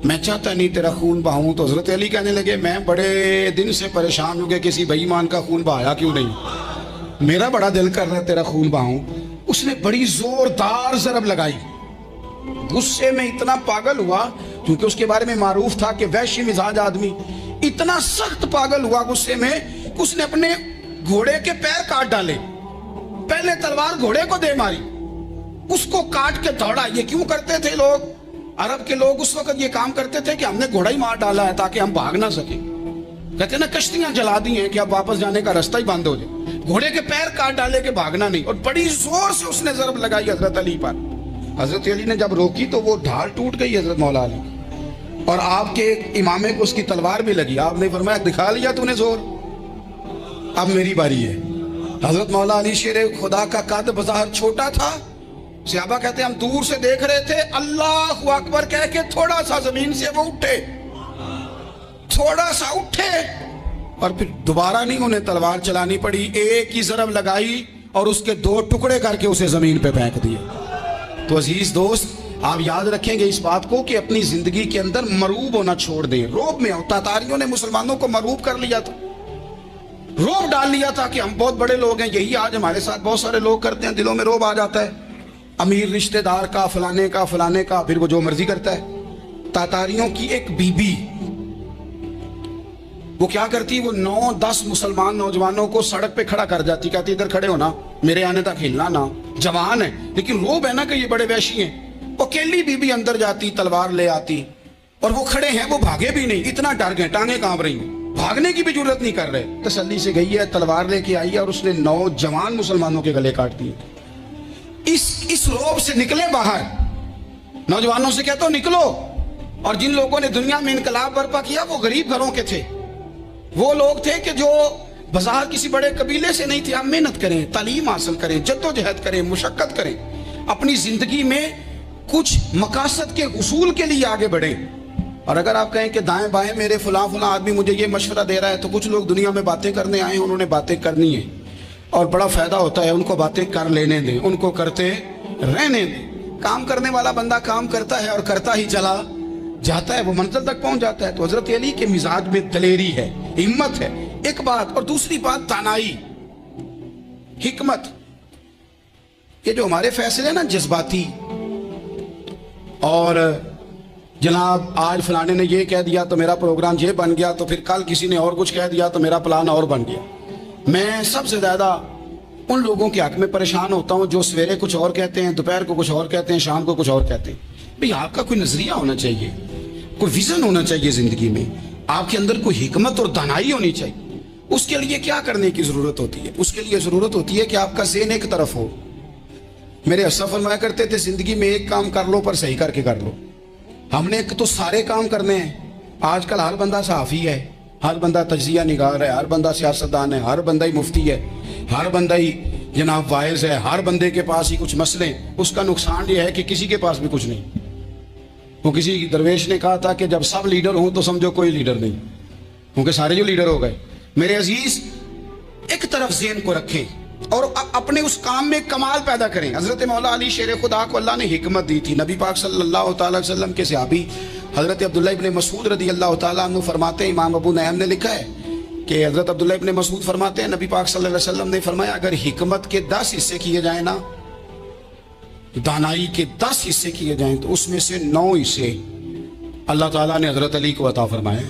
میں چاہتا نہیں تیرا خون بہاؤں. تو حضرت علی کہنے لگے میں بڑے دن سے پریشان ہوں کہ کسی بے ایمان کا خون بہایا کیوں نہیں, میرا بڑا دل کر رہا ہے تیرا خون بہاؤں. اس نے بڑی زوردار ضرب لگائی, غصے میں اتنا پاگل ہوا, کیونکہ اس کے بارے میں معروف تھا کہ وحشی مزاج آدمی, اتنا سخت پاگل ہوا غصے میں کہ اس نے اپنے گھوڑے کے پیر کاٹ ڈالے. پہلے تلوار گھوڑے کو دے ماری, اس کو کاٹ کے دوڑا. یہ کیوں کرتے تھے لوگ, عرب کے لوگ اس وقت یہ کام کرتے تھے کہ ہم نے گھوڑا ہی مار ڈالا ہے تاکہ ہم بھاگ نہ سکیں. کہتے ہیں نا کشتیاں جلا دی ہیں کہ اب واپس جانے کا راستہ ہی بند ہو جائے. گھوڑے کے پیر کاٹ ڈالے کہ بھاگنا نہیں, اور بڑی زور سے اس نے ضرب لگائی حضرت علی پر. حضرت علی نے جب روکی تو وہ ڈھال ٹوٹ گئی حضرت مولا علی, اور آپ کے امامے کو اس کی تلوار بھی لگی. آپ نے فرمایا دکھا لیا تو نے زور, اب میری باری ہے. حضرت مولا علی شیر خدا کا قد بظاہر چھوٹا تھا. صحابہ کہتے ہیں ہم دور سے دیکھ رہے تھے, اللہ اکبر کہہ کے تھوڑا سا زمین سے وہ اٹھے, تھوڑا سا اٹھے, اور پھر دوبارہ نہیں انہیں تلوار چلانی پڑی. ایک ہی ضرب لگائی اور اس کے 2 ٹکڑے کر کے اسے زمین پہ پھینک دیے. تو عزیز دوست, آپ یاد رکھیں گے اس بات کو کہ اپنی زندگی کے اندر مروب ہونا چھوڑ دیں. روب میں تاتاریوں نے مسلمانوں کو مروب کر لیا تھا, روب ڈال لیا تھا کہ ہم بہت بڑے لوگ ہیں. یہی آج ہمارے ساتھ بہت سارے لوگ کرتے ہیں, دلوں میں روب آ جاتا ہے, امیر رشتہ دار کا, فلانے کا, فلانے کا, پھر وہ جو مرضی کرتا ہے. تاتاریوں کی ایک بی بی, وہ کیا کرتی, وہ 9-10 مسلمان نوجوانوں کو سڑک پہ کھڑا کر جاتی, کہتی ادھر کھڑے ہونا, میرے آنے تک ہلنا نا. جوان ہے لیکن روب ہے نا کہ یہ بڑے وحشی ہیں. وہ اکیلی بی بی اندر جاتی, تلوار لے آتی, اور وہ کھڑے ہیں, وہ بھاگے بھی نہیں, اتنا ڈر گئے, ٹانگیں کانپ رہی ہیں, بھاگنے کی بھی ضرورت نہیں کر رہے. تسلی سے گئی ہے, تلوار لے کے آئی, اور اس نے 9 جوان مسلمانوں کے گلے کاٹ دیے. اس روب سے نکلے باہر, نوجوانوں سے کہتا ہوں نکلو. اور جن لوگوں نے دنیا میں انقلاب برپا کیا وہ غریب گھروں کے تھے, وہ لوگ تھے کہ جو بظاہر کسی بڑے قبیلے سے نہیں تھے. ہم محنت کریں, تعلیم حاصل کریں, جدوجہد کریں, مشقت کریں, اپنی زندگی میں کچھ مقاصد کے حصول کے لیے آگے بڑھیں. اور اگر آپ کہیں کہ دائیں بائیں میرے فلاں آدمی مجھے یہ مشورہ دے رہا ہے, تو کچھ لوگ دنیا میں باتیں کرنے آئے ہیں, انہوں نے باتیں کرنی ہیں اور بڑا فائدہ ہوتا ہے, ان کو باتیں کر لینے دیں, ان کو کرتے رہنے دیں. کام کرنے والا بندہ کام کرتا ہے اور کرتا ہی چلا جاتا ہے, وہ منزل تک پہنچ جاتا ہے. تو حضرت علی کے مزاج میں دلیری ہے, ہمت ہے, ایک بات. اور دوسری بات دانائی, حکمت. یہ جو ہمارے فیصلے ہیں نا جذباتی, اور جناب آج فلانے نے یہ کہہ دیا تو میرا پروگرام یہ بن گیا, تو پھر کل کسی نے اور کچھ کہہ دیا تو میرا پلان اور بن گیا. میں سب سے زیادہ ان لوگوں کے حق میں پریشان ہوتا ہوں جو سویرے کچھ اور کہتے ہیں, دوپہر کو کچھ اور کہتے ہیں, شام کو کچھ اور کہتے ہیں. بھئی آپ کا کوئی نظریہ ہونا چاہیے, کوئی ویژن ہونا چاہیے زندگی میں, آپ کے اندر کوئی حکمت اور دانائی ہونی چاہیے. اس کے لیے کیا کرنے کی ضرورت ہوتی ہے؟ اس کے لیے ضرورت ہوتی ہے کہ آپ کا ذہن ایک طرف ہو. میرے اسلاف فرمایا کرتے تھے زندگی میں ایک کام کر لو پر صحیح کر کے کر لو. ہم نے تو سارے کام کرنے ہیں. آج کل ہر بندہ صحافی ہے, ہر بندہ تجزیہ نگار ہے, ہر بندہ سیاستدان ہے, ہر بندہ ہی مفتی ہے, ہر بندہ ہی جناب واعظ ہے, ہر بندے کے پاس ہی کچھ مسئلے. اس کا نقصان یہ ہے کہ کسی کے پاس بھی کچھ نہیں. وہ کسی درویش نے کہا تھا کہ جب سب لیڈر ہوں تو سمجھو کوئی لیڈر نہیں, کیونکہ سارے جو لیڈر ہو گئے. میرے عزیز, ایک طرف ذہن کو رکھیں اور اپنے اس کام میں کمال پیدا کریں. حضرت مولا علی شیر خدا کو اللہ نے حکمت دی تھی. نبی پاک صلی اللہ تعالی وسلم کے صحابی حضرت عبداللہ ابن مسعود رضی اللہ تعالیٰ عنہ فرماتے ہیں, امام ابو نعیم نے لکھا ہے کہ حضرت عبداللہ ابن مسعود فرماتے ہیں نبی پاک صلی اللہ علیہ وسلم نے فرمایا اگر حکمت کے 10 حصے کیے جائیں نا, دانائی کے 10 حصے کیے جائیں, تو اس میں سے 9 حصے اللہ تعالیٰ نے حضرت علی کو عطا فرمائے,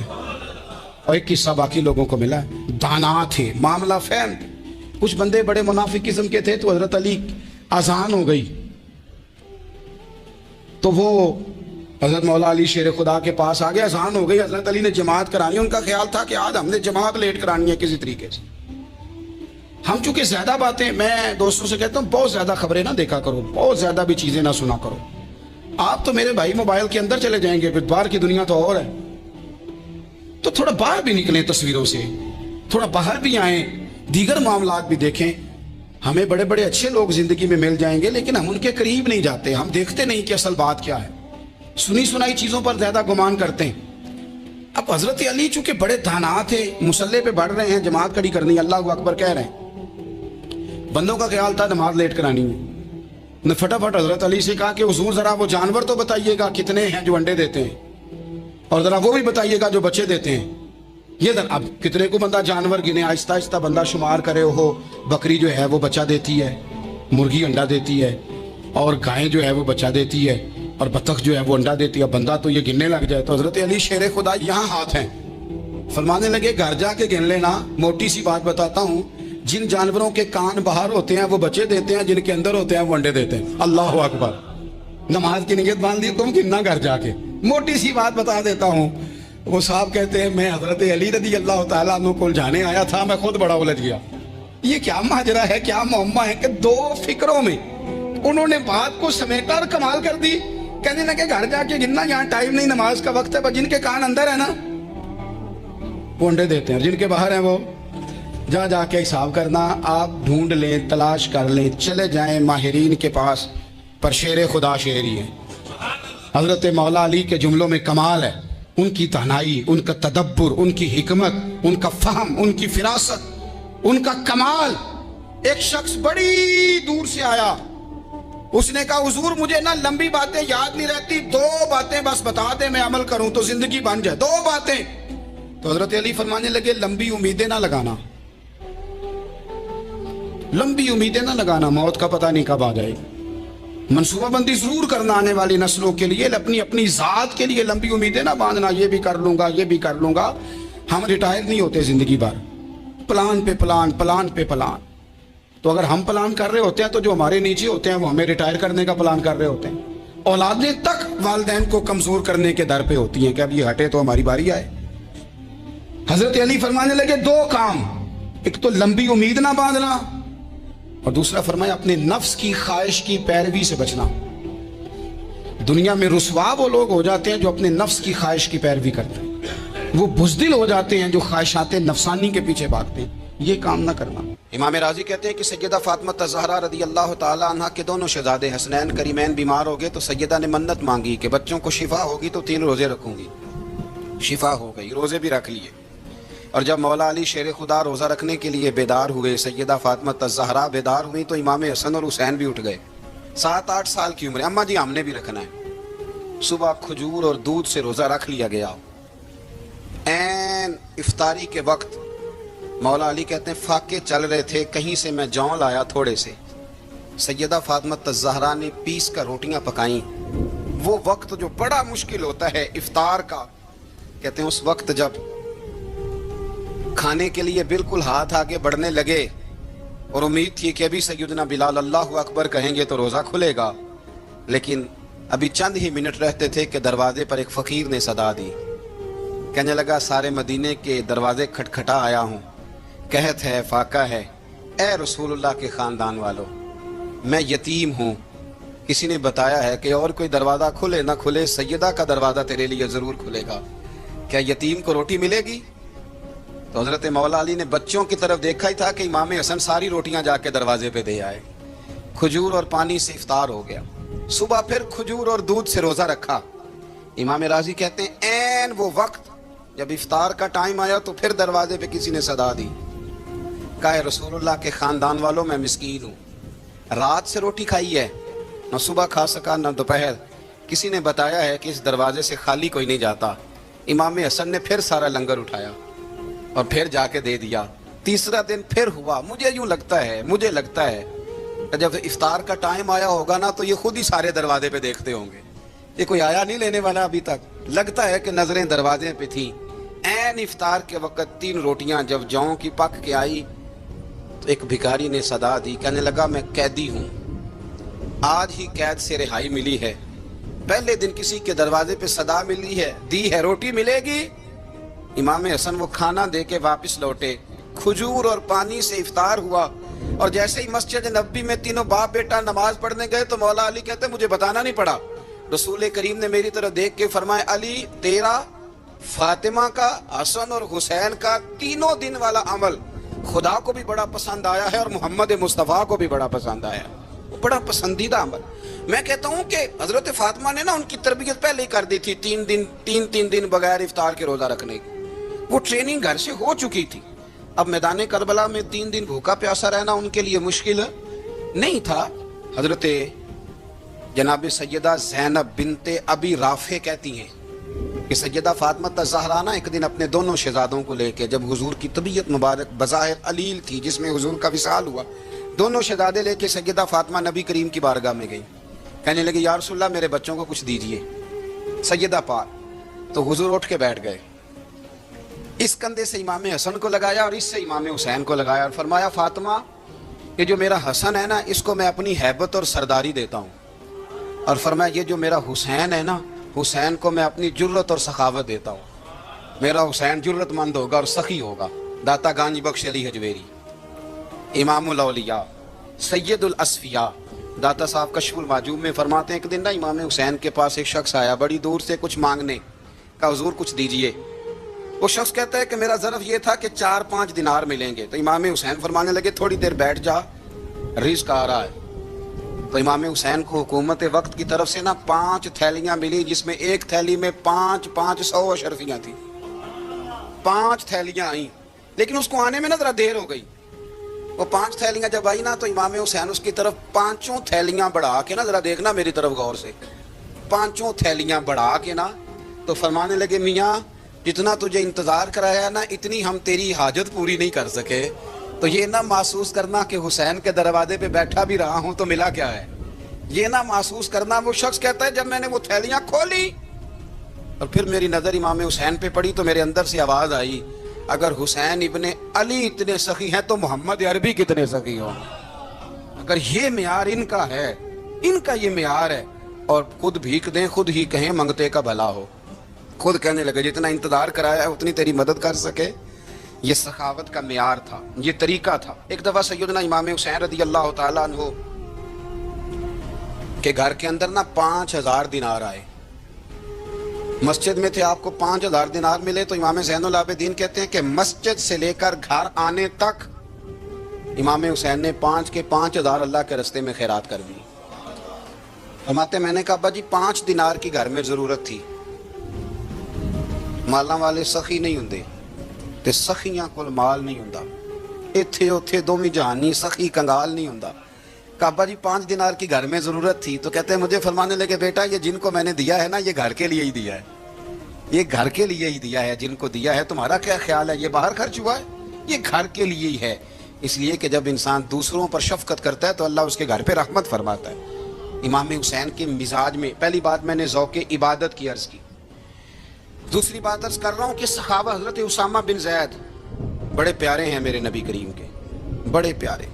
اور ایک حصہ باقی لوگوں کو ملا. دانا تھے, معاملہ فہم. کچھ بندے بڑے منافق قسم کے تھے, تو حضرت علی اذان ہو گئی تو وہ حضرت مولا علی شیر خدا کے پاس آ گئے. اذان ہو گئی, حضرت علی نے جماعت کرانی. ان کا خیال تھا کہ آج ہم نے جماعت لیٹ کرانی ہے کسی طریقے سے. ہم چونکہ زیادہ باتیں, میں دوستوں سے کہتا ہوں بہت زیادہ خبریں نہ دیکھا کرو, بہت زیادہ بھی چیزیں نہ سنا کرو. آپ تو میرے بھائی موبائل کے اندر چلے جائیں گے, پھر باہر کی دنیا تو اور ہے. تو تھوڑا باہر بھی نکلیں تصویروں سے, تھوڑا باہر بھی آئیں, دیگر معاملات بھی دیکھیں. ہمیں بڑے بڑے اچھے لوگ زندگی میں مل جائیں گے, لیکن ہم ان کے قریب نہیں جاتے. ہم دیکھتے نہیں کہ اصل بات کیا ہے, سنی سنائی چیزوں پر زیادہ گمان کرتے ہیں. اب حضرت علی چونکہ بڑے دانا تھے, مسلح پہ بڑھ رہے ہیں, جماعت کھڑی کرنی, اللہ اکبر کہہ رہے ہیں. بندوں کا خیال تھا نماز لیٹ کرانی ہے. نے فٹافٹ حضرت علی سے کہا کہ حضور ذرا وہ جانور تو بتائیے گا کتنے ہیں جو انڈے دیتے ہیں. اور ذرا وہ بھی بتائیے گا جو بچے دیتے ہیں. یہ اب کتنے کو بندہ جانور گنے, آہستہ آہستہ بندہ شمار کرے ہو. بکری جو ہے وہ بچہ دیتی ہے, مرغی انڈا دیتی ہے, اور گائیں جو ہے وہ بچہ دیتی ہے, اور بطخ جو ہے وہ انڈا دیتی ہے. بندہ تو یہ گننے لگ جائے. تو حضرت علی شیر خدا یہاں ہاتھ ہیں, فرمانے لگے گھر جا کے گن لینا. موٹی سی بات بتاتا ہوں, جن جانوروں کے کان باہر ہوتے ہیں وہ بچے دیتے ہیں, جن کے اندر ہوتے ہیں وہ انڈے دیتے ہیں. اللہ اکبر. نماز کی نیت باندھ لی تم گننا گھر جا کے. موٹی سی بات بتا دیتا ہوں. وہ صاحب کہتے ہیں میں حضرت علی رضی اللہ تعالیٰ عنہ کو جانے آیا تھا, میں خود بڑا الجھ گیا. یہ کیا ماجرا ہے, کیا معمہ ہے کہ دو فکروں میں انہوں نے بات کو سمیٹا اور کمال کر دی. کہنے لگے گھر جا کے گننا, یہاں ٹائم نہیں, نماز کا وقت ہے. جن کے کان اندر ہے نا وہ انڈے دیتے ہیں, جن کے باہر ہیں وہ جا کے حساب کرنا. آپ ڈھونڈ لیں, تلاش کر لیں, چلے جائیں ماہرین کے پاس, پر شیر خدا شیر ہی ہے. حضرت مولا علی کے جملوں میں کمال ہے. ان کی تنہائی, ان کا تدبر, ان کی حکمت, ان کا فہم, ان کی فراست, ان کا کمال. ایک شخص بڑی دور سے آیا, اس نے کہا حضور مجھے نا لمبی باتیں یاد نہیں رہتی, 2 باتیں بس بتا دیں میں عمل کروں تو زندگی بن جائے, 2 باتیں. تو حضرت علی فرمانے لگے لمبی امیدیں نہ لگانا, لمبی امیدیں نہ لگانا, موت کا پتہ نہیں کب آ جائے. منصوبہ بندی ضرور کرنا آنے والی نسلوں کے لیے, اپنی ذات کے لیے لمبی امیدیں نہ باندھنا, یہ بھی کر لوں گا, یہ بھی کر لوں گا. ہم ریٹائر نہیں ہوتے زندگی بھر, پلان پہ پلان, پلان پہ پلان. تو اگر ہم پلان کر رہے ہوتے ہیں تو جو ہمارے نیچے ہوتے ہیں وہ ہمیں ریٹائر کرنے کا پلان کر رہے ہوتے ہیں. اولادیں تک والدین کو کمزور کرنے کے در پہ ہوتی ہیں کہ اب یہ ہٹے تو ہماری باری آئے. حضرت علی فرمانے لگے 2 کام, ایک تو لمبی امید نہ باندھنا, اور دوسرا فرمایا اپنے نفس کی خواہش کی پیروی سے بچنا. دنیا میں رسوا وہ لوگ ہو جاتے ہیں جو اپنے نفس کی خواہش کی پیروی کرتے ہیں, وہ بزدل ہو جاتے ہیں جو خواہشات نفسانی کے پیچھے بھاگتے ہیں. یہ کام نہ کرنا. امام راضی کہتے ہیں کہ سیدہ فاطمہ الزہرا رضی اللہ تعالی عنہ کے دونوں شہزادے حسنین کریمین بیمار ہو گئے, تو سیدہ نے منت مانگی کہ بچوں کو شفا ہوگی تو 3 روزے رکھوں گی. شفا ہو گئی, روزے بھی رکھ لیے. اور جب مولا علی شیر خدا روزہ رکھنے کے لیے بیدار ہوئے, سیدہ فاطمہ الزہرا بیدار ہوئی, تو امام حسن اور حسین بھی اٹھ گئے. 7-8 سال کی عمر. اماں جی ہم نے بھی رکھنا ہے. صبح کھجور اور دودھ سے روزہ رکھ لیا گیا. این افطاری کے وقت مولا علی کہتے ہیں فاقے چل رہے تھے, کہیں سے میں جون لایا تھوڑے سے. سیدہ فاطمہ الزہرا نے پیس کر روٹیاں پکائیں. وہ وقت جو بڑا مشکل ہوتا ہے افطار کا, کہتے ہیں اس وقت جب کھانے کے لیے بالکل ہاتھ آگے بڑھنے لگے اور امید تھی کہ ابھی سیدنا بلال اللہ اکبر کہیں گے تو روزہ کھلے گا, لیکن ابھی چند ہی منٹ رہتے تھے کہ دروازے پر ایک فقیر نے صدا دی. کہنے لگا سارے مدینے کے دروازے کھٹکھٹا آیا ہوں, قحط ہے, فاقہ ہے, اے رسول اللہ کے خاندان والو, میں یتیم ہوں. کسی نے بتایا ہے کہ اور کوئی دروازہ کھلے نہ کھلے, سیدہ کا دروازہ تیرے لیے ضرور کھلے گا. کیا یتیم کو روٹی ملے گی؟ تو حضرت مولا علی نے بچوں کی طرف دیکھا ہی تھا کہ امام حسن ساری روٹیاں جا کے دروازے پہ دے آئے. کھجور اور پانی سے افطار ہو گیا. صبح پھر کھجور اور دودھ سے روزہ رکھا. امام راضی کہتے ہیں این وہ وقت جب افطار کا ٹائم آیا تو پھر دروازے پہ کسی نے صدا دی, کہا اے رسول اللہ کے خاندان والوں میں مسکین ہوں, رات سے روٹی کھائی ہے, نہ صبح کھا سکا نہ دوپہر. کسی نے بتایا ہے کہ اس دروازے سے خالی کوئی نہیں جاتا. امام حسن نے پھر سارا لنگر اٹھایا اور پھر جا کے دے دیا. 3 دن پھر ہوا. مجھے یوں لگتا ہے جب افطار کا ٹائم آیا ہوگا نا تو یہ خود ہی سارے دروازے پہ دیکھتے ہوں گے, یہ کوئی آیا نہیں لینے والا ابھی تک. لگتا ہے کہ نظریں دروازے پہ تھیں. این افطار کے وقت 3 روٹیاں جب جوں کی پک کے آئی تو ایک بھکاری نے صدا دی. کہنے لگا میں قیدی ہوں, آج ہی قید سے رہائی ملی ہے, پہلے دن کسی کے دروازے پہ صدا ملی ہے, دی ہے, روٹی ملے گی. امام حسن وہ کھانا دے کے واپس لوٹے. کھجور اور پانی سے افطار ہوا, اور جیسے ہی مسجد نبوی میں تینوں باپ بیٹا نماز پڑھنے گئے تو مولا علی کہتے مجھے بتانا نہیں پڑا, رسول کریم نے میری طرف دیکھ کے فرمایا علی تیرا, فاطمہ کا, حسن اور حسین کا 3 دن والا عمل خدا کو بھی بڑا پسند آیا ہے اور محمد مصطفیٰ کو بھی بڑا پسند آیا, بڑا پسندیدہ عمل. میں کہتا ہوں کہ حضرت فاطمہ نے نا ان کی تربیت پہلے ہی کر دی تھی, 3 دن بغیر افطار کے روزہ رکھنے کی. وہ ٹریننگ گھر سے ہو چکی تھی. اب میدان کربلا میں 3 دن بھوکا پیاسا رہنا ان کے لیے مشکل نہیں تھا. حضرت جناب سیدہ زینب بنت ابی رافع کہتی ہیں کہ سیدہ فاطمہ الزہرا نا ایک دن اپنے دونوں شہزادوں کو لے کے، جب حضور کی طبیعت مبارک بظاہر علیل تھی جس میں حضور کا وصال ہوا، دونوں شہزادے لے کے سیدہ فاطمہ نبی کریم کی بارگاہ میں گئی، کہنے لگے یا رسول اللہ میرے بچوں کو کچھ دیجئے سیدہ پاک۔ تو حضور اٹھ کے بیٹھ گئے، اس کندھے سے امام حسن کو لگایا اور اس سے امام حسین کو لگایا اور فرمایا فاطمہ یہ جو میرا حسن ہے نا اس کو میں اپنی ہیبت اور سرداری دیتا ہوں، اور فرمایا یہ جو میرا حسین ہے نا حسین کو میں اپنی جرت اور سخاوت دیتا ہوں، میرا حسین جرت مند ہوگا اور سخی ہوگا۔ داتا گانج بخش علی حجویری، امام الاولیاء، سید الاصفیاء، داتا صاحب کشف المعجوب میں فرماتے ہیں ایک دن نا امام حسین کے پاس ایک شخص آیا بڑی دور سے کچھ مانگنے کا، حضور کچھ دیجئے۔ وہ شخص کہتا ہے کہ میرا ظرف یہ تھا کہ 4-5 دینار ملیں گے۔ تو امام حسین فرمانے لگے تھوڑی دیر بیٹھ جا، رزق آ رہا ہے۔ تو امام حسین کو حکومت وقت کی طرف سے نا 5 تھیلیاں ملی، جس میں ایک تھیلی میں 500 اشرفیاں تھیں، 5 تھیلیاں آئیں، لیکن اس کو آنے میں نا ذرا دیر ہو گئی۔ وہ 5 تھیلیاں جب آئی نا تو امام حسین اس کی طرف 5 تھیلیاں بڑھا کے نا، ذرا دیکھنا میری طرف غور سے، 5 تھیلیاں بڑھا کے نا تو فرمانے لگے میاں جتنا تجھے انتظار کرایا نا اتنی ہم تیری حاجت پوری نہیں کر سکے، تو یہ نہ محسوس کرنا کہ حسین کے دروازے پہ بیٹھا بھی رہا ہوں تو ملا کیا ہے، یہ نہ محسوس کرنا۔ وہ شخص کہتا ہے جب میں نے وہ تھیلیاں کھولی اور پھر میری نظر امام حسین پہ پڑی تو میرے اندر سے آواز آئی اگر حسین ابن علی اتنے سخی ہیں تو محمد عربی کتنے سخی ہوں۔ اگر یہ معیار ان کا ہے، ان کا یہ معیار ہے، اور خود بھیک دیں خود ہی کہیں منگتے کا بھلا ہو، خود کہنے لگے جتنا انتظار کرایا ہے اتنی تیری مدد کر سکے۔ یہ سخاوت کا معیار تھا، یہ طریقہ تھا۔ ایک دفعہ سیدنا امام حسین رضی اللہ تعالیٰ عنہ کے گھر کے اندر نا 5000 دینار آئے، مسجد میں تھے، آپ کو 5000 دینار ملے تو امام زین العابدین کہتے ہیں کہ مسجد سے لے کر گھر آنے تک امام حسین نے 5 کے 5000 اللہ کے رستے میں خیرات کر دی۔ فرماتے میں نے کہا ابا جی 5 دینار کی گھر میں ضرورت تھی، مالاں والے سخی نہیں ہوندے تے سخیاں کول مال نہیں ہوندا، ایتھے اوتھے دومی جہانی سخی کنگال نہیں ہوندا۔ کہا ابا جی 5 دینار کی گھر میں ضرورت تھی، تو کہتے ہیں مجھے فرمانے لگے بیٹا یہ جن کو میں نے دیا ہے نا یہ گھر کے لیے ہی دیا ہے، یہ گھر کے لیے ہی دیا ہے، جن کو دیا ہے تمہارا کیا خیال ہے یہ باہر خرچ ہوا ہے، یہ گھر کے لیے ہی ہے۔ اس لیے کہ جب انسان دوسروں پر شفقت کرتا ہے تو اللہ اس کے گھر پہ رحمت فرماتا ہے۔ امام حسین کے مزاج میں پہلی بات میں نے ذوق عبادت کی عرض کی، دوسری بات عرض کر رہا ہوں کہ صحابہ حضرت اسامہ بن زید بڑے پیارے ہیں میرے نبی کریم کے، بڑے پیارے۔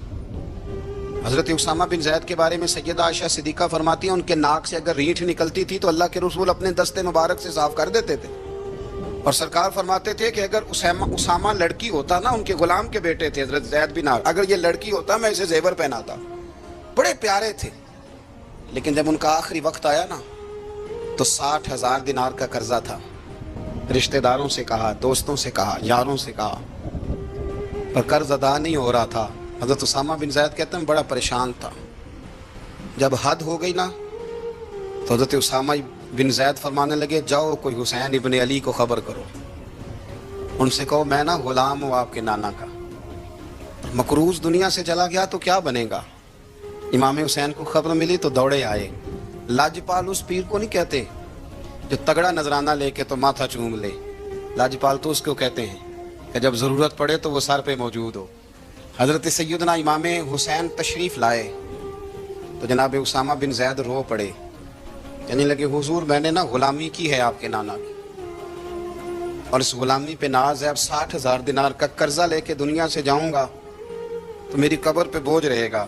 حضرت اسامہ بن زید کے بارے میں سیدہ عائشہ صدیقہ فرماتی ہیں ان کے ناک سے اگر ریٹھ نکلتی تھی تو اللہ کے رسول اپنے دستے مبارک سے صاف کر دیتے تھے، اور سرکار فرماتے تھے کہ اگر اسامہ لڑکی ہوتا نا، ان کے غلام کے بیٹے تھے حضرت زید بن عامر، اگر یہ لڑکی ہوتا میں اسے زیور پہناتا۔ بڑے پیارے تھے، لیکن جب ان کا آخری وقت آیا نا تو 60,000 دینار کا قرضہ تھا، رشتہ داروں سے کہا، دوستوں سے کہا، یاروں سے کہا، پر قرض ادا نہیں ہو رہا تھا۔ حضرت اسامہ بن زید کہتے ہیں بڑا پریشان تھا، جب حد ہو گئی نا تو حضرت اسامہ بن زید فرمانے لگے جاؤ کوئی حسین ابن علی کو خبر کرو، ان سے کہو میں نا غلام ہوں آپ کے نانا کا، مقروض دنیا سے چلا گیا تو کیا بنے گا۔ امام حسین کو خبر ملی تو دوڑے آئے۔ لاجپال اس پیر کو نہیں کہتے جو تگڑا نذرانہ لے کے تو ماتھا چوم لے، لاجپال تو اس کو کہتے ہیں کہ جب ضرورت پڑے تو وہ سر پہ موجود ہو۔ حضرت سیدنا امام حسین تشریف لائے تو جناب اسامہ بن زید رو پڑے، کہنے لگے حضور میں نے نا غلامی کی ہے آپ کے نانا کی، اور اس غلامی پہ ناز ہے، اب 60,000 دینار کا قرضہ لے کے دنیا سے جاؤں گا تو میری قبر پہ بوجھ رہے گا۔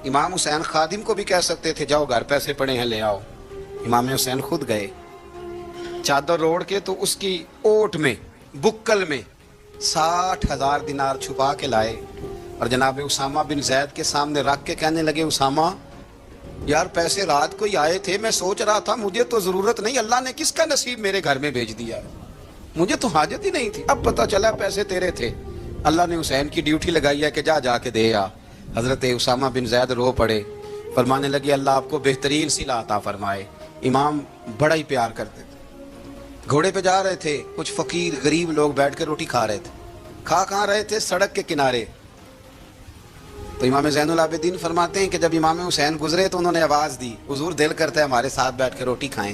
امام حسین خادم کو بھی کہہ سکتے تھے جاؤ گھر پیسے پڑے ہیں لے آؤ، امام حسین خود گئے، چادر اوڑھ کے تو اس کی اوٹ میں بکل میں 60,000 دینار چھپا کے لائے اور جناب اسامہ بن زید کے سامنے رکھ کے کہنے لگے اسامہ یار پیسے رات کو ہی آئے تھے، میں سوچ رہا تھا مجھے تو ضرورت نہیں، اللہ نے کس کا نصیب میرے گھر میں بھیج دیا، مجھے تو حاجت ہی نہیں تھی، اب پتہ چلا پیسے تیرے تھے، اللہ نے حسین کی ڈیوٹی لگائی ہے کہ جا کے دے آ۔ حضرت اسامہ بن زید رو پڑے، فرمانے لگے اللہ آپ کو بہترین صلہ عطا فرمائے۔ امام بڑا ہی پیار کرتے تھے، گھوڑے پہ جا رہے تھے، کچھ فقیر غریب لوگ بیٹھ کے روٹی کھا رہے تھے، کہاں رہے تھے سڑک کے کنارے، تو امام زین العابدین فرماتے ہیں کہ جب امام حسین گزرے تو انہوں نے آواز دی حضور دل کرتا ہے ہمارے ساتھ بیٹھ کے روٹی کھائیں،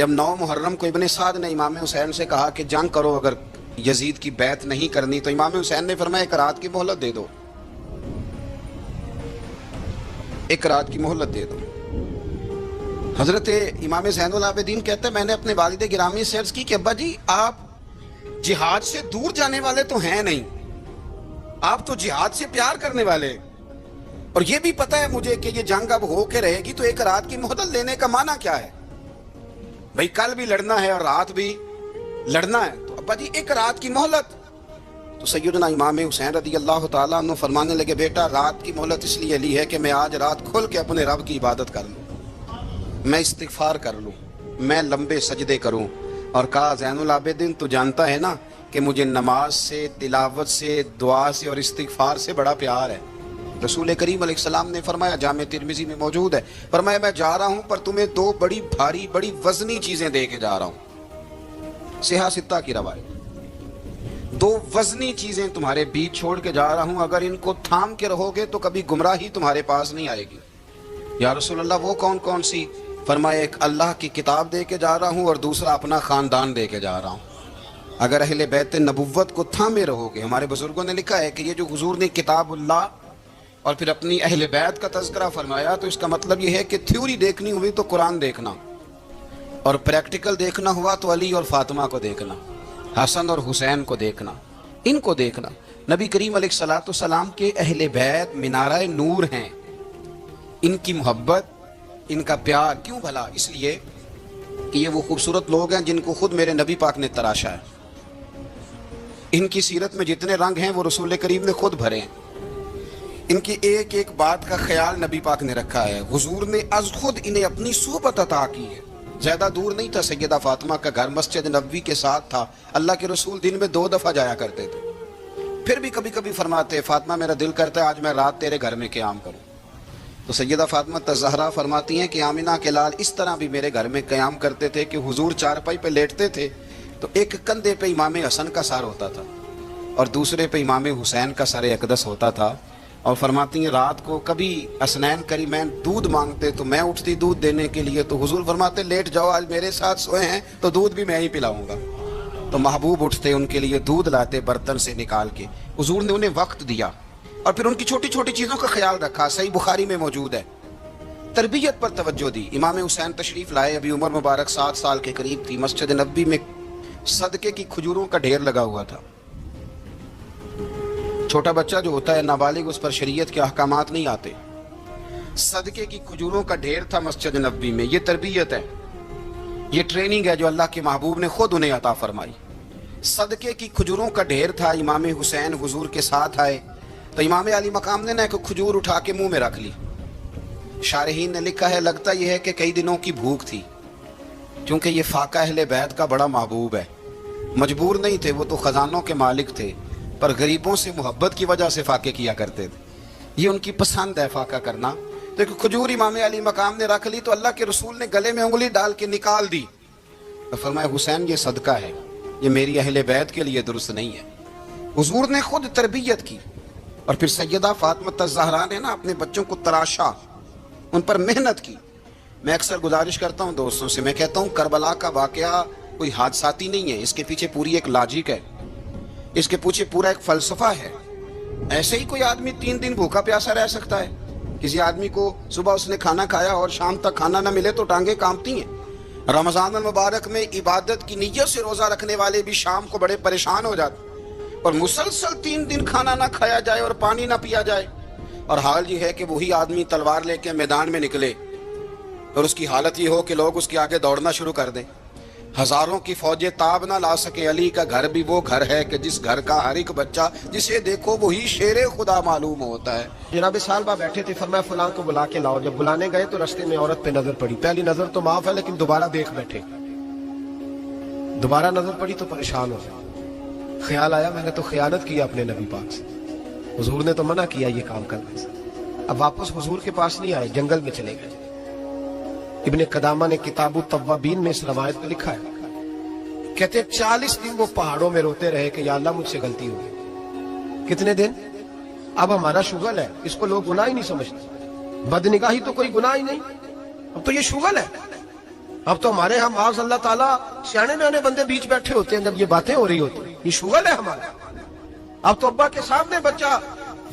جب 9 محرم کو ابن سعد نے امام حسین سے کہا کہ جنگ کرو اگر یزید کی بیعت نہیں کرنی، تو امام حسین نے فرمایا ایک رات کی مہلت دے دو، ایک رات کی مہلت دے دو۔ حضرت امام زین العابدین کہتے ہیں میں نے اپنے والد گرامی سے عرض کی کہ ابا جی آپ جہاد سے دور جانے والے تو ہیں نہیں، آپ تو جہاد سے پیار کرنے والے، اور یہ بھی پتہ ہے مجھے کہ یہ جنگ اب ہو کے رہے گی، تو ایک رات کی مہلت لینے کا معنی کیا ہے؟ بھئی کل بھی لڑنا ہے اور رات بھی لڑنا ہے، تو ابا جی ایک رات کی مہلت۔ تو سیدنا امام حسین رضی اللہ تعالیٰ عنہ فرمانے لگے بیٹا رات کی مہلت اس لیے لی ہے کہ میں آج رات کھل کے اپنے رب کی عبادت کر لوں، میں استغفار کر لوں، میں لمبے سجدے کروں۔ اور کہا زین العابدین تو جانتا ہے نا کہ مجھے نماز سے، تلاوت سے، دعا سے اور استغفار سے بڑا پیار ہے۔ رسول کریم علیہ السلام نے فرمایا، جامع ترمذی میں موجود ہے، فرمایا میں جا رہا ہوں پر تمہیں 2 بڑی بھاری بڑی وزنی چیزیں دے کے جا رہا ہوں، صحیح 6 کی روایت، 2 وزنی چیزیں تمہارے بیچ چھوڑ کے جا رہا ہوں، اگر ان کو تھام کے رہو گے تو کبھی گمراہی تمہارے پاس نہیں آئے گی۔ یا رسول اللہ وہ کون کون سی؟ فرمایا ایک اللہ کی کتاب دے کے جا رہا ہوں اور دوسرا اپنا خاندان دے کے جا رہا ہوں۔ اگر اہل بیت نبوت کو تھامے رہو گے، ہمارے بزرگوں نے لکھا ہے کہ یہ جو حضور نے کتاب اللہ اور پھر اپنی اہل بیت کا تذکرہ فرمایا، تو اس کا مطلب یہ ہے کہ تھیوری دیکھنی ہوئی تو قرآن دیکھنا، اور پریکٹیکل دیکھنا ہوا تو علی اور فاطمہ کو دیکھنا، حسن اور حسین کو دیکھنا، ان کو دیکھنا۔ نبی کریم علیہ الصلوۃ والسلام کے اہل بیت منارہ نور ہیں، ان کی محبت، ان کا پیار کیوں بھلا؟ اس لیے کہ یہ وہ خوبصورت لوگ ہیں جن کو خود میرے نبی پاک نے تراشا ہے، ان کی سیرت میں جتنے رنگ ہیں وہ رسول کریم نے خود بھرے ہیں، ان کی ایک ایک بات کا خیال نبی پاک نے رکھا ہے، حضور نے از خود انہیں اپنی صحبت عطا کی ہے۔ زیادہ دور نہیں تھا سیدہ فاطمہ کا گھر، مسجد نبوی کے ساتھ تھا، اللہ کے رسول دن میں 2 دفعہ جایا کرتے تھے، پھر بھی کبھی کبھی فرماتے فاطمہ میرا دل کرتا ہے آج میں رات تیرے گھر میں قیام کروں، تو سیدہ فاطمہ الزہرا فرماتی ہیں کہ آمنہ کے لال اس طرح بھی میرے گھر میں قیام کرتے تھے کہ حضور چارپائی پہ لیٹتے تھے تو ایک کندھے پہ امام حسن کا سر ہوتا تھا اور دوسرے پہ امام حسین کا سر اقدس ہوتا تھا، اور فرماتی ہیں رات کو کبھی حسنین کریمین دودھ مانگتے تو میں اٹھتی دودھ دینے کے لیے، تو حضور فرماتے لیٹ جاؤ آج میرے ساتھ سوئے ہیں تو دودھ بھی میں ہی پلاؤں گا، تو محبوب اٹھتے ان کے لیے دودھ لاتے برتن سے نکال کے، حضور نے انہیں وقت دیا اور پھر ان کی چھوٹی چھوٹی چیزوں کا خیال رکھا، صحیح بخاری میں موجود ہے، تربیت پر توجہ دی۔ امام حسین تشریف لائے، ابھی عمر مبارک 7 سال کے قریب تھی، مسجد نبوی میں صدقے کی کھجوروں کا ڈھیر لگا ہوا تھا، چھوٹا بچہ جو ہوتا ہے نابالغ اس پر شریعت کے احکامات نہیں آتے، صدقے کی کھجوروں کا ڈھیر تھا مسجد نبوی میں، یہ تربیت ہے، یہ ٹریننگ ہے جو اللہ کے محبوب نے خود انہیں عطا فرمائی۔ صدقے کی کھجوروں کا ڈھیر تھا، امام حسین حضور کے ساتھ آئے تو امام علی مقام نے ایک کھجور اٹھا کے منہ میں رکھ لی، شارحین نے لکھا ہے لگتا یہ ہے کہ کئی دنوں کی بھوک تھی، کیونکہ یہ فاقہ اہل بیت کا بڑا محبوب ہے، مجبور نہیں تھے، وہ تو خزانوں کے مالک تھے، پر غریبوں سے محبت کی وجہ سے فاقے کیا کرتے تھے، یہ ان کی پسند ہے فاقہ کرنا، تو ایک کھجور امام علی مقام نے رکھ لی تو اللہ کے رسول نے گلے میں انگلی ڈال کے نکال دی، تو فرمایا حسین یہ صدقہ ہے، یہ میری اہل بیت کے لیے درست نہیں ہے۔ حضور نے خود تربیت کی، اور پھر سیدہ فاطمہ الزہرا نے نا اپنے بچوں کو تراشا، ان پر محنت کی۔ میں اکثر گزارش کرتا ہوں دوستوں سے، میں کہتا ہوں کربلا کا واقعہ کوئی حادثاتی نہیں ہے، اس کے پیچھے پوری ایک لاجک ہے، اس کے پیچھے پورا ایک فلسفہ ہے۔ ایسے ہی کوئی آدمی 3 دن بھوکا پیاسا رہ سکتا ہے؟ کسی آدمی کو صبح اس نے کھانا کھایا اور شام تک کھانا نہ ملے تو ٹانگیں کانپتی ہیں۔ رمضان المبارک میں عبادت کی نیت سے روزہ رکھنے والے بھی شام کو بڑے پریشان ہو جاتے، اور مسلسل 3 دن کھانا نہ کھایا جائے اور پانی نہ پیا جائے، اور حال یہ ہے کہ وہی آدمی تلوار لے کے میدان میں نکلے اور اس کی حالت یہ ہو کہ لوگ اس کے آگے دوڑنا شروع کر دیں، ہزاروں کی فوجیں تاب نہ لا سکے۔ علی کا گھر بھی وہ گھر ہے کہ جس گھر کا ہر ایک بچہ جسے دیکھو وہی شیر خدا معلوم ہوتا ہے۔ جناب صاحبہ بیٹھے تھے، فرمایا فلاں کو بلا کے لاؤ، جب بلانے گئے تو رستے میں عورت پہ نظر پڑی، پہلی نظر تو معاف ہے لیکن دوبارہ دیکھ بیٹھے، دوبارہ نظر پڑی تو پریشان ہو گئے، خیال آیا میں نے تو خیانت کیا اپنے نبی پاک سے، حضور نے تو منع کیا یہ کام کرنے سے۔ اب واپس حضور کے پاس نہیں آئے، جنگل میں چلے گئے۔ ابن قدامہ نے کتاب التوابین میں اس روایت کو لکھا ہے، کہتے 40 دن وہ پہاڑوں میں روتے رہے کہ یا اللہ مجھ سے غلطی ہو گئی۔ کتنے دن؟ اب ہمارا شغل ہے، اس کو لوگ گناہ ہی نہیں سمجھتے، بد نگاہی تو کوئی گناہ ہی نہیں، اب تو یہ شغل ہے، اب تو ہمارے ہم معاذ اللہ تعالیٰ سیانے میانے بندے بیچ بیٹھے ہوتے ہیں جب یہ باتیں ہو رہی ہوتی ہیں، یہ شغل ہے ہمارا۔ اب تو ابا کے سامنے بچہ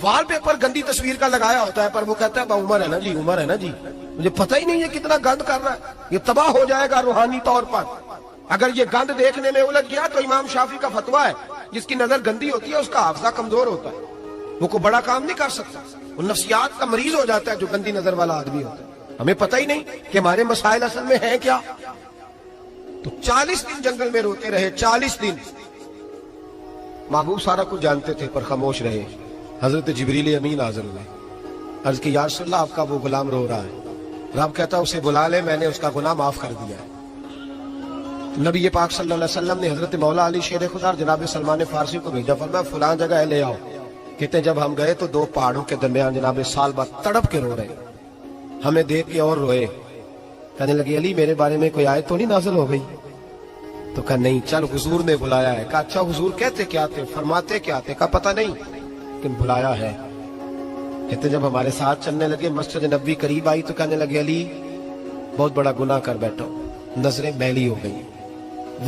وال پیپر گندی تصویر کا لگایا ہوتا ہے، پر وہ کہتا ہے با عمر ہے نا جی، عمر ہے نا جی، مجھے پتہ ہی نہیں ہے کتنا گند کر رہا ہے، یہ تباہ ہو جائے گا روحانی طور پر اگر یہ گند دیکھنے میں الجھ گیا۔ تو امام شافعی کا فتویٰ ہے جس کی نظر گندی ہوتی ہے اس کا حافظہ کمزور ہوتا ہے، وہ کوئی بڑا کام نہیں کر سکتا، وہ نفسیات کا مریض ہو جاتا ہے جو گندی نظر والا آدمی ہوتا ہے۔ ہمیں پتہ ہی نہیں کہ ہمارے مسائل اصل میں ہیں کیا۔ تو 40 دن جنگل میں روتے رہے، 40 دن۔ محبوب سارا کچھ جانتے تھے پر خاموش رہے۔ حضرت جبریل امین حاضر ہوئے، عرض کی یا رسول اللہ آپ کا وہ غلام رو رہا ہے۔ رب کہتا اسے بلا لے، میں نے اس کا گناہ معاف کر دیا ہے۔ نبی پاک صلی اللہ علیہ وسلم نے حضرت مولا علی شیر خدا جناب سلمان فارسی کو بھیجا، فرمایا فلاں جگہ ہے لے آؤ۔ کہتے جب ہم گئے تو 2 پہاڑوں کے درمیان جناب سال بعد تڑپ کے رو رہے، ہمیں دیکھ کے اور روئے۔ کہنے لگے علی میرے بارے میں کوئی آیت تو نہیں نازل ہو گئی؟ تو کہا نہیں، چل حضور نے بلایا ہے۔ کہا اچھا حضور کہتے کیا تھے، فرماتے کیا تھے؟ کہا پتہ نہیں لیکن بلایا ہے۔ کہتے جب ہمارے ساتھ چلنے لگے مسجد نبوی قریب آئی تو کہنے لگے علی بہت بڑا گناہ کر بیٹھا ہوں، نظریں میلی ہو گئی،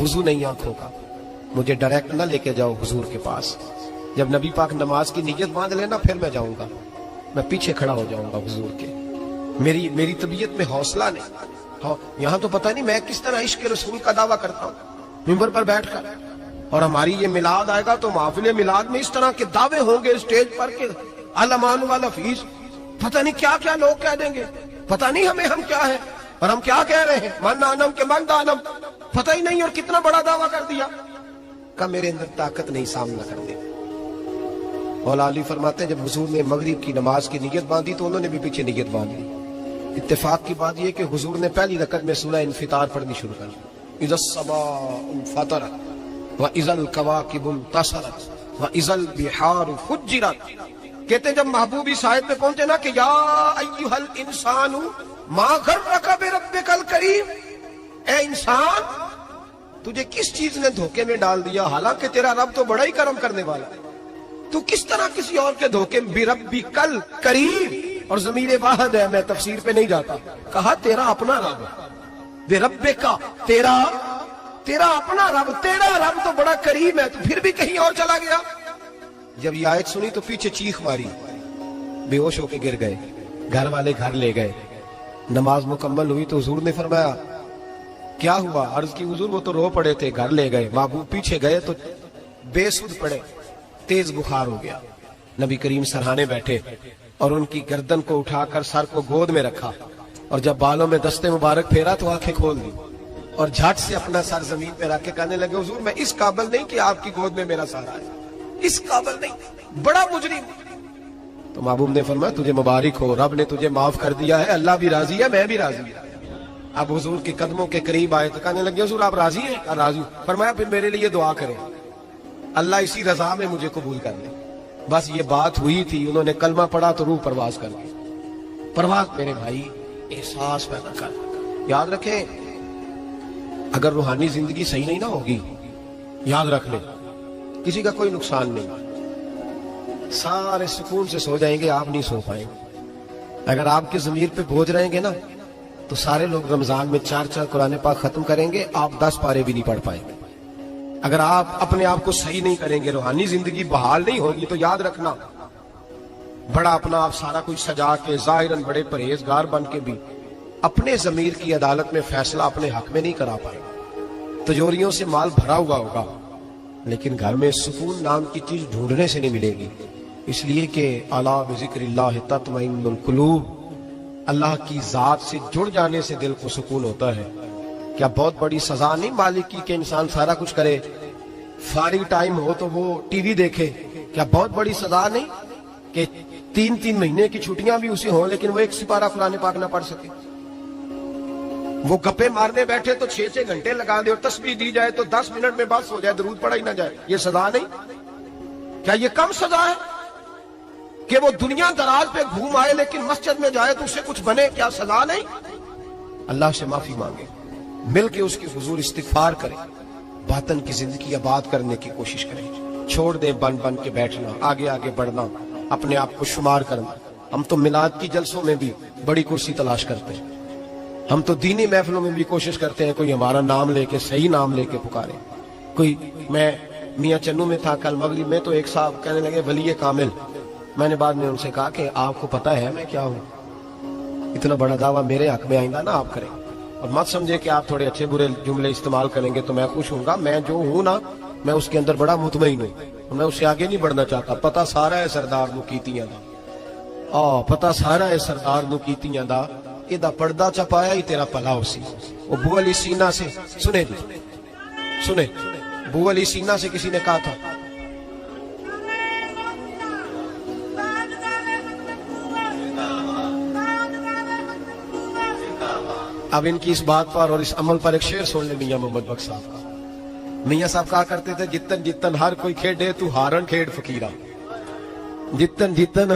وضو نہیں آنکھوں کا، مجھے ڈائریکٹ نہ لے کے جاؤ حضور کے پاس۔ جب نبی پاک نماز کی نیت باندھ لینا پھر میں جاؤں گا، میں پیچھے کھڑا ہو جاؤں گا حضور کے، میری طبیعت میں حوصلہ نہیں۔ یہاں تو پتہ نہیں میں کس طرح عشق رسول کا دعویٰ کرتا ہوں منبر پر بیٹھ کر، اور ہماری یہ میلاد آئے گا تو محفل میلاد میں اس طرح کے دعوے ہوں گے اسٹیج پر کہ علمان والا فیس، پتہ نہیں کیا کیا لوگ کہہ دیں گے، پتہ نہیں ہم کیا ہے اور ہم کیا کہہ رہے ہیں، من دانم کے من دانم، پتہ ہی نہیں اور کتنا بڑا دعویٰ کر دیا۔ کہ میرے اندر طاقت نہیں سامنا کر دے۔ مولا علی فرماتے ہیں جب حضور نے مغرب کی نماز کی نیت باندھی تو انہوں نے بھی پیچھے نیت باندھ لی۔ اتفاق کی بات یہ کہ حضور نے پہلی رکعت میں سورہ انفطار پڑھنی شروع کر دی، اذا السماء انفطرت واذا الکواکب انتصرت واذا البحار فجرت۔ کہتے ہیں جب محبوب اس آیت میں پہنچے نا کہ یا ایھا الانسان ما غرک بربک الکریم، اے انسان تجھے کس چیز نے دھوکے میں ڈال دیا، حالانکہ تیرا رب تو بڑا ہی کرم کرنے والا ہے، تو کس طرح کسی اور کے دھوکے میں، بربک الکریم، اور ضمیر واحد ہے، میں تفسیر پہ نہیں جاتا، کہا تیرا اپنا رب ہے، بربک تیرا اپنا رب، تیرا رب تو بڑا کریم ہے، تو پھر بھی کہیں اور چلا گیا۔ جب یہ آیت سنی تو پیچھے چیخ ماری، بے ہوش ہو کے گر گئے، گھر والے گھر لے گئے۔ نماز مکمل ہوئی تو حضور نے فرمایا کیا ہوا؟ عرض کی حضور وہ تو رو پڑے تھے، گھر لے گئے۔ محبوب پیچھے گئے تو بے سود پڑے، تیز بخار ہو گیا۔ نبی کریم سرہانے بیٹھے اور ان کی گردن کو اٹھا کر سر کو گود میں رکھا، اور جب بالوں میں دستے مبارک پھیرا تو آنکھیں کھول دی اور جھٹ سے اپنا سر زمین پہ رکھ کے کہنے لگے حضور میں اس قابل نہیں کہ آپ کی گود میں میرا سارا ہے، اس قابل نہیں، بڑا مجرم۔ تو محبوب نے فرمایا تجھے مبارک ہو، رب نے تجھے معاف کر دیا ہے، اللہ بھی راضی ہے، میں بھی راضی ہوں۔ اب حضور کے قدموں کے قریب آئے تو کہنے لگے حضور آپ راضی ہیں؟ کہا راضی ہوں۔ فرمایا پھر میرے لیے دعا کریں، اللہ اسی رضا میں مجھے قبول کر لے۔ بس یہ بات ہوئی تھی، انہوں نے کلمہ پڑھا تو روح پرواز کر گئی۔ پرواز میرے بھائی احساس پیدا کر، یاد رکھیں اگر روحانی زندگی صحیح نہیں نہ ہوگی، یاد رکھ لیں کسی کا کوئی نقصان نہیں، سارے سکون سے سو جائیں گے، آپ نہیں سو پائیں گے۔ اگر آپ کے ضمیر پہ بوجھ رہیں گے نا تو سارے لوگ رمضان میں 4 قرآن پاک ختم کریں گے، آپ 10 پارے بھی نہیں پڑھ پائیں گے۔ اگر آپ اپنے آپ کو صحیح نہیں کریں گے، روحانی زندگی بحال نہیں ہوگی، تو یاد رکھنا بڑا اپنا آپ سارا کچھ سجا کے ظاہراً بڑے پرہیزگار بن کے بھی اپنے ضمیر کی عدالت میں فیصلہ اپنے حق میں نہیں کرا پائے گا۔ تجوریوں سے مال بھرا ہوا ہوگا لیکن گھر میں سکون نام کی چیز ڈھونڈنے سے نہیں ملے گی، اس لیے کہ الا بذکر اللہ تطمئن القلوب، اللہ کی ذات سے جڑ جانے سے دل کو سکون ہوتا ہے۔ کیا بہت بڑی سزا نہیں مالک کی کہ انسان سارا کچھ کرے، فارغ ٹائم ہو تو وہ ٹی وی دیکھے؟ کیا بہت بڑی سزا نہیں کہ 3 مہینے کی چھٹیاں بھی اسے ہوں لیکن وہ 1 سپارہ قرآن پاک نہ پڑھ سکے؟ وہ گپے مارنے بیٹھے تو 6 گھنٹے لگا دے اور تسبیح دی جائے تو 10 منٹ میں بس ہو جائے، درود پڑھا ہی نہ جائے، یہ سزا نہیں؟ کیا یہ کم سزا ہے کہ وہ دنیا دراز پہ گھوم آئے لیکن مسجد میں جائے تو اسے کچھ بنے؟ کیا سزا نہیں؟ اللہ سے معافی مانگے، مل کے اس کے حضور استغفار کریں، باطن کی زندگی آباد کرنے کی کوشش کریں، چھوڑ دیں بن کے بیٹھنا، آگے آگے بڑھنا، اپنے آپ کو شمار کرنا۔ ہم تو میلاد کی جلسوں میں بھی بڑی کرسی تلاش کرتے ہیں، ہم تو دینی محفلوں میں بھی کوشش کرتے ہیں کوئی ہمارا نام لے کے صحیح نام لے کے پکارے. کوئی میں میاں چنو میں تھا کل مغرب میں تو ایک صاحب کہنے لگے ولی کامل. میں نے بعد میں ان سے کہا کہ آپ کو پتہ ہے میں کیا ہوں؟ اتنا بڑا دعویٰ میرے حق میں آئندہ نہ آپ کریں اور مت سمجھے کہ آپ تھوڑے اچھے برے جملے استعمال کریں گے تو میں خوش ہوں گا. میں جو ہوں نا میں اس کے اندر بڑا مطمئن ہوں اور میں اس سے آگے نہیں بڑھنا چاہتا. پتہ سارا ہے سردار نو کیتیاں دا پتہ سارا ہے سردار نو کیتیاں دا ایدہ پردہ چپایا ہی تیرا پلا ہو سی. وہ بو علی سینہ سے سنے بو علی سینہ سے کسی نے کہا تھا اب ان کی اس بات پر اور اس عمل پر ایک شعر سن لے میاں محمد بخش صاحب کا. میاں صاحب کہا کرتے تھے جتن جتن ہر کوئی کھیڑے تو ہارن کھیڑ فقیرہ. جتن جتن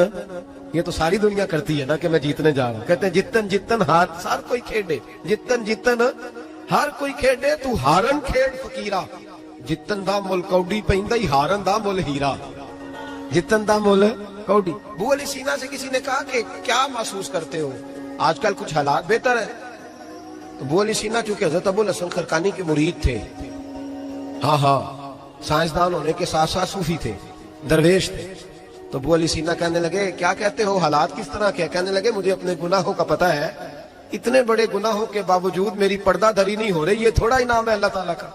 یہ تو ساری دنیا کرتی ہے نا کہ میں جیتنے جا رہا ہوں. کہتے ہیں جتن جتن ہر کوئی کھیڑے جتن جتن ہر کوئی کھیڑے تو ہارن کھیڑ فقیرہ. جتن دا مل کوڈی پہندہ ہی ہارن دا مل ہیرا. جتن دا مل کوڈی. بو علی سینہ سے کسی نے کہا کہ کیا محسوس کرتے ہو آج کل کچھ حالات بہتر ہے؟ تو بو علی سینہ چونکہ حضرت ابو الحسن خرقانی کے مرید تھے ہاں سائنسدان ہونے کے ساتھ ساتھ صوفی تھے درویش تھے. تو ابو علی سینہ کہنے لگے کیا کہتے ہو حالات کس طرح کے؟ کہنے لگے مجھے اپنے گناہوں کا پتہ ہے. اتنے بڑے گناہوں کے باوجود میری پردہ دری نہیں ہو رہی. یہ تھوڑا انعام ہے اللہ تعالیٰ کا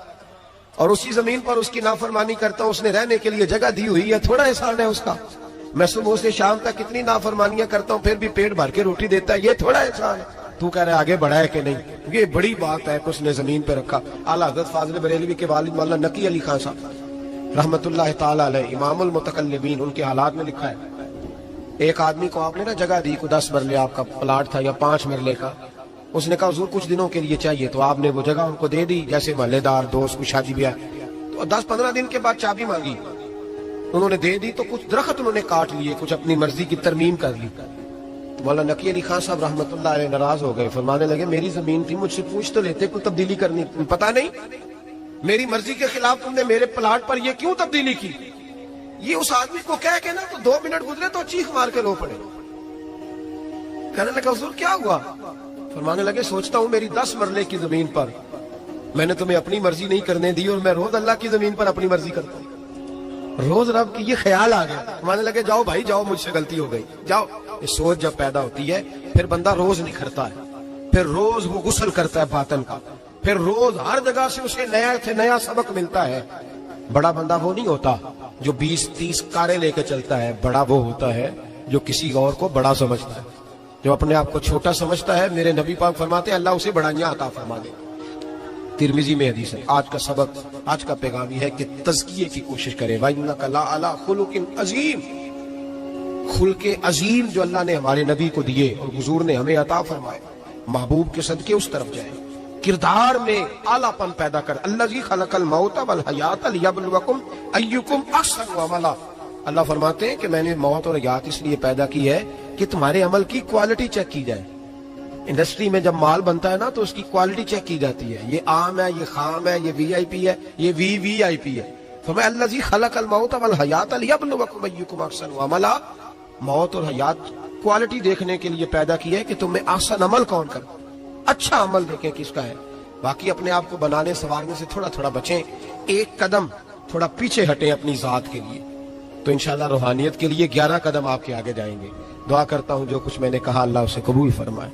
اور اسی زمین پر اس کی نافرمانی کرتا ہوں. اس نے رہنے کے لیے جگہ دی ہوئی ہے. تھوڑا احسان ہے اس کا. میں صبح سے شام تک کتنی نافرمانیاں کرتا ہوں پھر بھی پیٹ بھر کے روٹی دیتا ہے. یہ تھوڑا احسان ہے. تو کہہ رہے آگے بڑھا ہے کہ نہیں؟ یہ بڑی بات ہے کہ اس نے زمین پہ رکھا. اعلیٰ حضرت فاضل بریلوی کے والد مولانا نقی علی خان صاحب رحمت اللہ تعالیٰ علیہ امام المتکلمین ان کے حالات میں لکھا ہے ایک آدمی کو آپ نے نا جگہ دی کو 10 مرلے آپ کا پلاٹ تھا یا 5 مرلے کا. اس نے کہا حضور کچھ دنوں کے لیے چاہیے تو آپ نے وہ جگہ ان کو دے دی. جیسے محلے دار دوست کو شادی بھی آئی تو 10-15 دن کے بعد چابی مانگی. انہوں نے دے دی تو کچھ درخت انہوں نے کاٹ لیے کچھ اپنی مرضی کی ترمیم کر لی. مولانا نقی علی خان صاحب رحمت اللہ علیہ ناراض ہو گئے. فرمانے لگے میری زمین تھی مجھ سے پوچھ تو لیتے کوئی تبدیلی کرنی پتہ نہیں. میری مرضی کے خلاف تم نے میرے پلاٹ پر یہ کیوں تبدیلی کی؟ یہ اس آدمی کو کہہ کے نا تو 2 منٹ گزرے تو چیخ مار کے رو پڑے. کہنے لگا حضور کیا ہوا؟ فرمانے لگے سوچتا ہوں میری 10 مرلے کی زمین پر میں نے تمہیں اپنی مرضی نہیں کرنے دی اور میں روز اللہ کی زمین پر اپنی مرضی کرتا ہوں. روز رب کی یہ خیال آ گیا. فرمانے لگے جاؤ بھائی جاؤ مجھ سے غلطی ہو گئی جاؤ. یہ سوچ جب پیدا ہوتی ہے پھر بندہ روز نکھرتا ہے. پھر روز وہ غسل کرتا ہے باطن کا. پھر روز ہر جگہ سے اسے نیا سے نیا سبق ملتا ہے. بڑا بندہ وہ نہیں ہوتا جو 20-30 کاریں لے کے چلتا ہے. بڑا وہ ہوتا ہے جو کسی اور کو بڑا سمجھتا ہے. جو اپنے آپ کو چھوٹا سمجھتا ہے میرے نبی پاک فرماتے ہیں اللہ اسے بڑائیاں عطا فرما دے. ترمذی میں حدیث ہے. آج کا سبق آج کا پیغام یہ ہے کہ تزکیے کی کوشش کریں. وَإِنَّكَ لَعَلَىٰ خُلُقٍ عَظِيمٍ. خلق عظیم جو اللہ نے ہمارے نبی کو دیے اور حضور نے ہمیں عطا فرمائے محبوب کے صدقے اس طرف جائیں. کردار میں اعلیٰ پن پیدا کر. الذی خلق الموت والحیات لیبلوکم ایکم احسن عملا. اللہ فرماتے ہیں کہ میں نے موت اور حیات اس لیے پیدا کی ہے کہ تمہارے عمل کی کوالٹی چیک کی جائے. انڈسٹری میں جب مال بنتا ہے نا تو اس کی کوالٹی چیک کی جاتی ہے. یہ عام ہے, یہ خام ہے, یہ وی آئی پی ہے, یہ وی آئی پی ہے. فرمایا الذی خلق الموت والحیات لیبلوکم ایکم احسن عملا. موت اور حیات کوالٹی دیکھنے کے لیے پیدا کی ہے کہ تم میں احسن عمل کون کر, اچھا عمل دیکھیں کس کا ہے. باقی اپنے آپ کو بنانے سنوارنے سے تھوڑا تھوڑا بچیں. ایک قدم تھوڑا پیچھے ہٹیں اپنی ذات کے لیے تو انشاءاللہ روحانیت کے لیے 11 قدم آپ کے آگے جائیں گے. دعا کرتا ہوں جو کچھ میں نے کہا اللہ اسے قبول فرمائے.